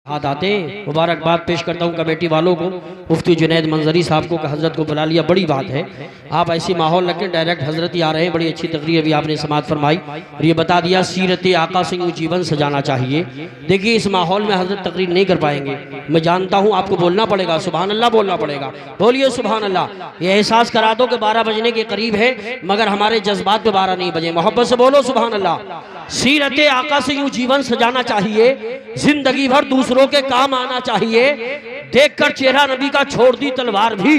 हाथ आते मुबारकबाद पेश करता हूँ कमेटी वालों को, मुफ्ती जुनैद मंजरी साहब को, हजरत को बुला लिया, बड़ी बात है। आप ऐसी माहौल रखें, डायरेक्ट हजरत ही आ रहे हैं, बड़ी अच्छी तकरीर अभी आपने समाअत फरमाई और ये बता दिया सीरत आका से यूँ जीवन सजाना चाहिए। देखिए इस माहौल में हजरत तकरीर नहीं कर पाएंगे, मैं जानता हूँ, आपको बोलना पड़ेगा, सुबहान अल्लाह बोलना पड़ेगा, बोलिए सुबहान अल्लाह। ये एहसास करा दो कि 12 बजने के करीब है मगर हमारे जज्बात पे 12 नहीं बजे, मोहब्बत से बोलो सुबहान अल्लाह। सीरत आका से यूँ जीवन सजाना चाहिए, जिंदगी भर दूसरों के काम आना चाहिए। देखकर चेहरा नबी का छोड़ दी तलवार भी,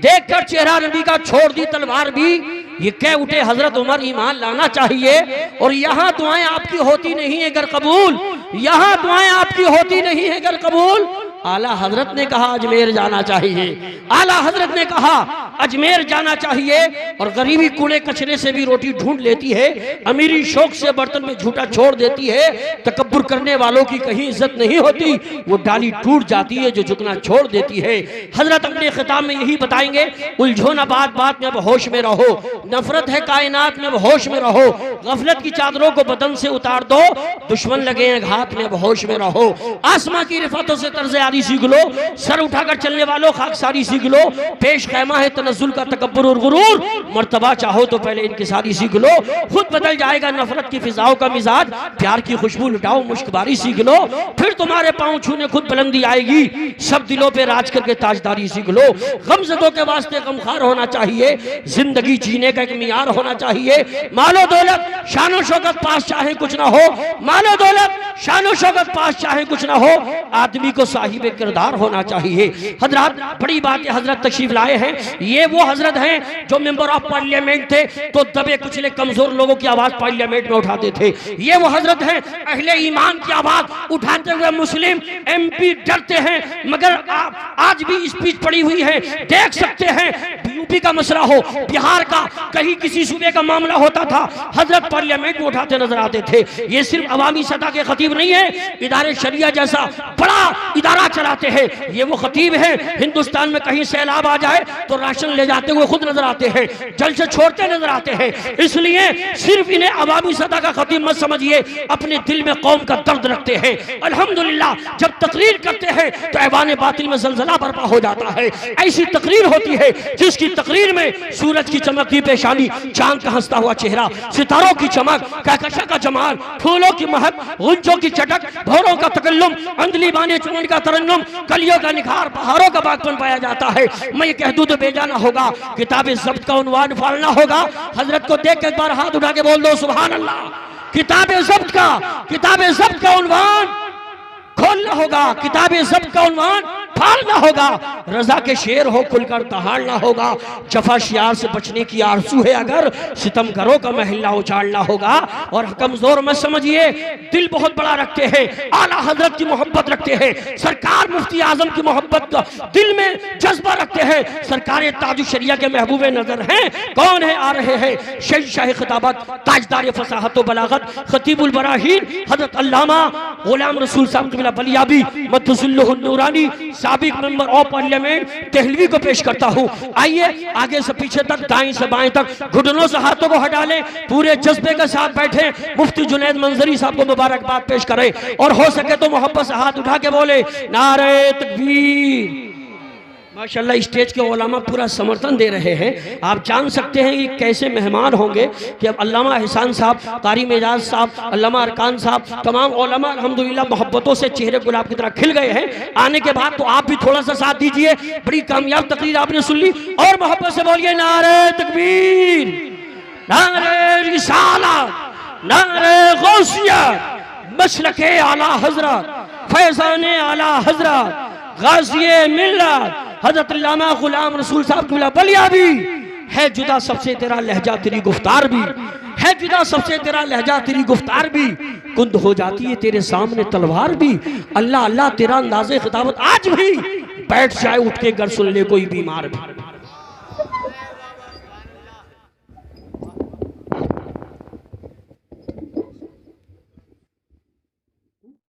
देखकर चेहरा नबी का छोड़ दी तलवार भी, ये कह उठे हजरत उमर ईमान लाना चाहिए। और यहाँ दुआएं आपकी होती नहीं है अगर कबूल, यहाँ दुआएं आपकी होती नहीं है अगर कबूल। आला हजरत ने कहा अजमेर जाना चाहिए, आला हजरत ने कहा अजमेर जाना चाहिए। और गरीबी कूड़े कचरे से भी रोटी ढूंढ लेती है, अमीरी शौक से बर्तन में झूठा छोड़ देती है। तकब्बुर करने वालों की कहीं इज्जत नहीं होती, वो डाली टूट जाती है जो झुकना छोड़ देती है। हजरत अपने खिताब में यही बताएंगे, उलझो ना बात बात में, अब होश में रहो, नफरत है कायनात में, अब होश में रहो। गफलत की चादरों को बदन से उतार दो, दुश्मन लगे हैं घात में, अब होश में रहो। आसमां की रिफातों से तर्ज़े आरी सीख लो, सर उठाकर चलने वालों खाकसारी सीख लो। पेश कैमा है तनज़्ज़ुल का तकब्बुर और गुरूर, मर्तबा चाहो तो पहले इनकिसारी सीख लो। खुद बदल जाएगा नफरत की फिजाओं का मिजाज, प्यार की खुशबू लुटाओ मुश्कबारी सीख लो। फिर तुम्हारे पांव छूने खुद बुलंदी आएगी, सब दिलों पे राज करके ताजदारी सीख लो। गमज़दों के वास्ते गमखार होना चाहिए, जिंदगी जीने का एक मियार होना चाहिए। मालो दौलत शानो शौकत पास चाहे कुछ ना हो, मालो दौलत शानो शौकत पास चाहे कुछ ना हो, आदमी को साहिब किरदार होना चाहिए। हजरत बड़ी बात है, हजरत तशरीफ लाए हैं, ये वो हजरत हैं जो मेंबर ऑफ पार्लियामेंट थे तो दबे कुचले कमजोर लोगों की आवाज पार्लियामेंट में उठाते थे। ये वो हजरत हैं अहले ईमान की आवाज उठाते हुए मुस्लिम एमपी डरते हैं, मगर आज भी स्पीच पड़ी हुई है, देख सकते हैं। यूपी का मसला हो, बिहार का, कहीं किसी सूबे का मामला होता था, हजरत पार्लियामेंट में उठाते नजर आते थे। ये सिर्फ अवामी सतह के खतीब नहीं है, इदारे शरिया जैसा बड़ा इदारा चलाते हैं। ये वो खतीब है, हिंदुस्तान में कहीं सैलाब आ जाए तो राशन ले जाते हुए खुद नजर आते हैं, जल से छोड़ते नजर आते हैं। इसलिए सिर्फ इन्हें अवामी सतह का खतीब मत समझिए, अपने दिल में कौम का दर्द रखते हैं। अल्हम्दुलिल्लाह जब तकरीर करते हैं तो ऐवान बातिल में जलजला बर्पा हो जाता है। ऐसी तकरीर होती है जिसकी तकरीर में सूरज की चमकती पेशानी, चांद का हंसता हुआ चेहरा, सितारों की चमक, कहकशा का जमाल, फूलों की महक, गुंजों की चटक, भौरों का तकल्लुम, अंजलि बाने चुमन का तरन्नुम, कलियों का निखार, पहाड़ों का बागपन पाया जाता है। मैं ये कह दूं तो बेजाना होगा, किताब ज़ब्त का उन्वान फाड़ना होगा। हजरत को देख के एक बार हाथ उठा के बोल दो सुभान अल्लाह। किताब ज़ब्त का उन्वान खोलना होगा, किताब ज़ब्त का उन्वान फाड़ना होगा। रजा के शेर हो खुलकर दहाड़ना होगा, जफा शियार से बचने की आरज़ू है अगर सितमगरों का महल्ला उछालना होगा। और कमजोर मत समझिए, दिल बहुत बड़ा रखते हैं, आला हजरत की मोहब्बत रखते हैं, सरकार मुफ्ती आजम की मोहब्बत का दिल में जज्बा रखते हैं। सरकार ताज शरिया के महबूब नजर हैं, कौन है आ रहे हैं, शहंशाह खिताबत, ताजदार फसाहत व बलागत, खतीबुल बराहीन हजरत अल्लामा गुलाम रसूल साहब बलियाबी मदहुल्लुहुन नूरानी, साबिक मेंबर ऑफ पार्लियामेंट देहलवी को पेश करता हूँ। आइए आगे से पीछे तक, दाएं से बाएं तक, घुटनों से हाथों को हटा लें, पूरे जज्बे के साथ बैठे, मुफ्ती जुनैद मंजरी साहब को मुबारकबाद पेश करें और हो सके तो मोहब्बत से हाथ उठा के बोले नारे तकबीर। माशाल्लाह स्टेज के उलमा पूरा समर्थन दे रहे हैं। आप जान सकते हैं कि कैसे मेहमान होंगे कि अब अल्लामा एहसान साहब, कारी मेजाज साहब, अल्लामा अरकान साहब, तमाम उलमा अल्हम्दुलिल्लाह मोहब्बतों से चेहरे गुलाब की तरह खिल गए हैं। आने के बाद तो आप भी थोड़ा सा साथ दीजिए, बड़ी कामयाब तकरीर आपने सुन ली और मोहब्बत से बोलिए नारे तकबीर, नारे रिसालत, नारे गौसिया, मशरक़े आला हजरत, फैज़ाने आला हजरत, गाज़िए मिल्लत हज़रत अल्लामा गुलाम रसूल साहब की बलियाबी। है जुदा सबसे तेरा लहजा तेरी गुफ्तार भी, है जुदा सबसे तेरा लहजा तेरी गुफ्तार भी, कुंद हो जाती है तेरे सामने तलवार भी। अल्लाह अल्लाह तेरा अंदाज़े खिताबत आज भी, बैठ जाए उठ के घर सुन ले कोई बीमार भी।